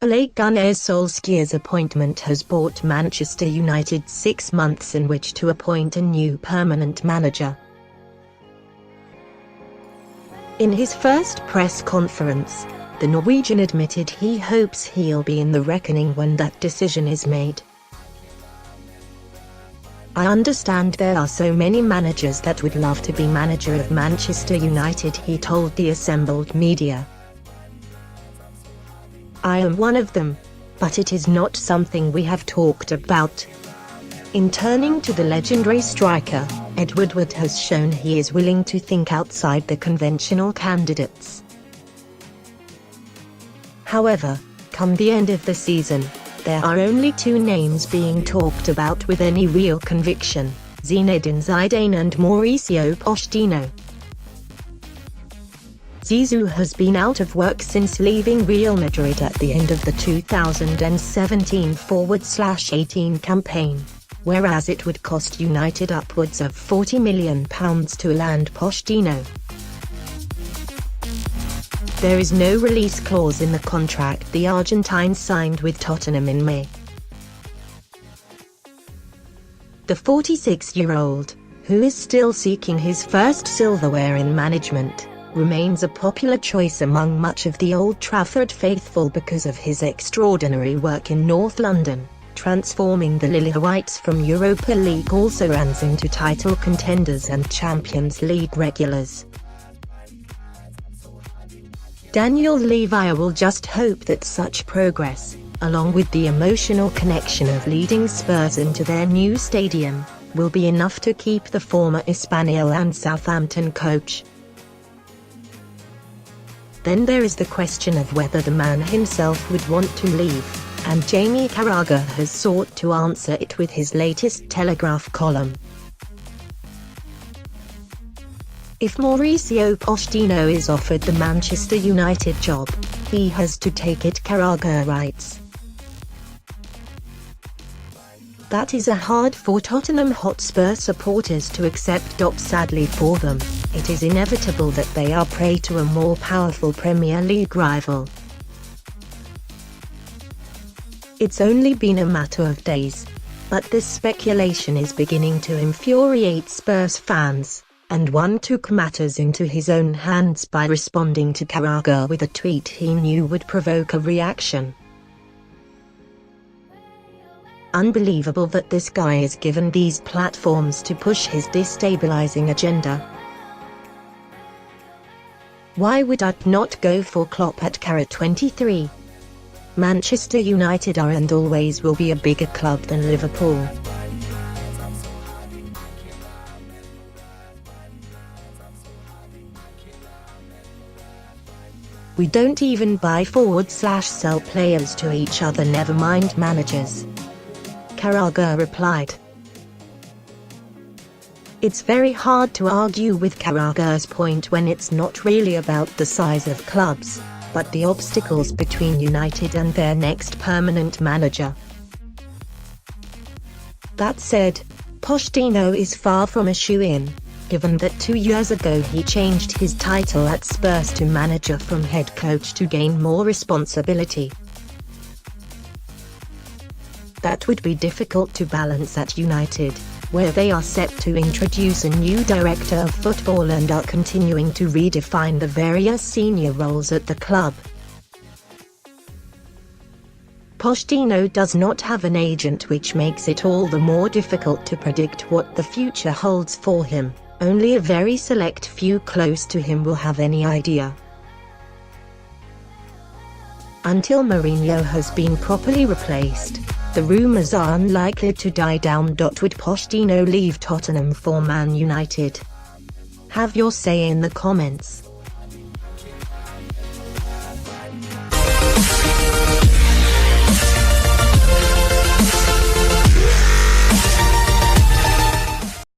Ole Gunnar Solskjaer's appointment has bought Manchester United 6 months in which to appoint a new permanent manager. In his first press conference, the Norwegian admitted he hopes he'll be in the reckoning when that decision is made. "I understand there are so many managers that would love to be manager of Manchester United," he told the assembled media. "I am one of them, but it is not something we have talked about." In turning to the legendary striker, Woodward has shown he is willing to think outside the conventional candidates. However, come the end of the season, there are only 2 names being talked about with any real conviction: Zinedine Zidane and Mauricio Pochettino. Zizou has been out of work since leaving Real Madrid at the end of the 2017-18 campaign, whereas it would cost United upwards of £40 million to land Pochettino. There is no release clause in the contract the Argentine signed with Tottenham in May. The 46-year-old, who is still seeking his first silverware in management, remains a popular choice among much of the Old Trafford faithful because of his extraordinary work in North London, transforming the Lily Whites from Europa League also-rans into title contenders and Champions League regulars. Daniel Levy will just hope that such progress, along with the emotional connection of leading Spurs into their new stadium, will be enough to keep the former Espanyol and Southampton coach. Then there is the question of whether the man himself would want to leave, and Jamie Carragher has sought to answer it with his latest Telegraph column. If Mauricio Pochettino is offered the Manchester United job, he has to take it, Carragher writes. That is hard for Tottenham Hotspur supporters to accept. Sadly for them, it is inevitable that they are prey to a more powerful Premier League rival. It's only been a matter of days, but this speculation is beginning to infuriate Spurs fans, and one took matters into his own hands by responding to Carragher with a tweet he knew would provoke a reaction. Unbelievable that this guy is given these platforms to push his destabilizing agenda. Why would I not go for Klopp at Carragher 23? Manchester United are and always will be a bigger club than Liverpool. We don't even buy/sell players to each other, never mind managers. Carragher replied. It's very hard to argue with Carragher's point when it's not really about the size of clubs, but the obstacles between United and their next permanent manager. That said, Pochettino is far from a shoo-in, given that 2 years ago he changed his title at Spurs to manager from head coach to gain more responsibility. That would be difficult to balance at United, where they are set to introduce a new director of football and are continuing to redefine the various senior roles at the club. Pochettino does not have an agent, which makes it all the more difficult to predict what the future holds for him. Only a very select few close to him will have any idea. Until Mourinho has been properly replaced, the rumours are unlikely to die down. Would Pochettino leave Tottenham for Man United? Have your say in the comments.